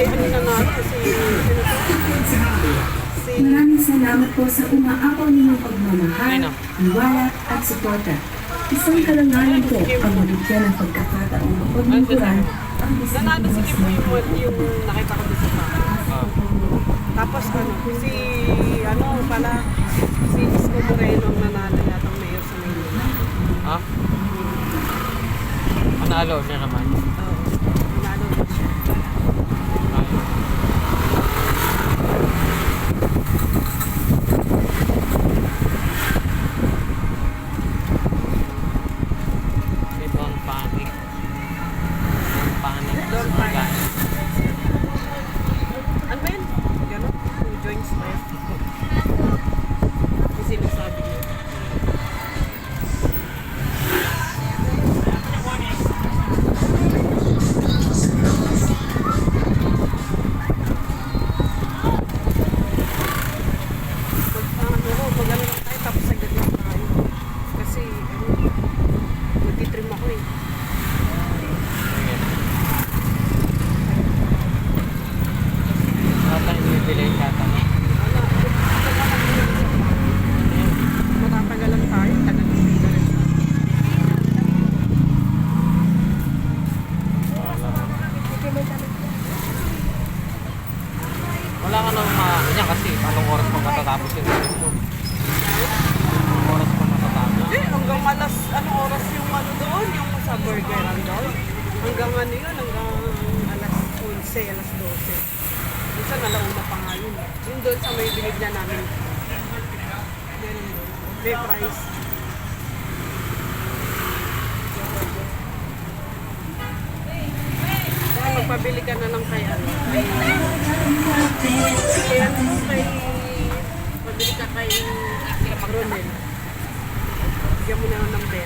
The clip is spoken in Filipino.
ano na natin, Maraming salamat po sa umaapaw ninyong pagmamahal, tiwala at suporta. Isang karangalan po ang mabigyan ng pagkakataong mapaglingkuran ang nanalo si Kim yung nakita ko dito sa tapos si Isko Moreno ang nanalo yatang mayor sa Maynila. Ha? Manalo siya naman. Oo, nanalo din siya. Don Panic. Don Panic. Ano ba yun? Gano'n? Who joins left? Yung sinasabi niya. Mag-ano lang tayo tapos agad lang tayo. Kasi magtitrim ako eh. Ata yung bibili kata niya. Matatagalan tayo, tagal ng pila rin. Wala ka nang niya kasi anong oras pa matatapos yung film mo? Anong oras pa matatapos? Hanggang anong oras yung doon, yung sa burgeran doon? Hanggang hanggang alas 11, alas 12. Minsan alauna pa nga yun. Yung doon sa may binigyan namin. Meron doon. May price. Magpabili ka na lang kay pabili ka kay Ronel. Bigyan mo na ng 20.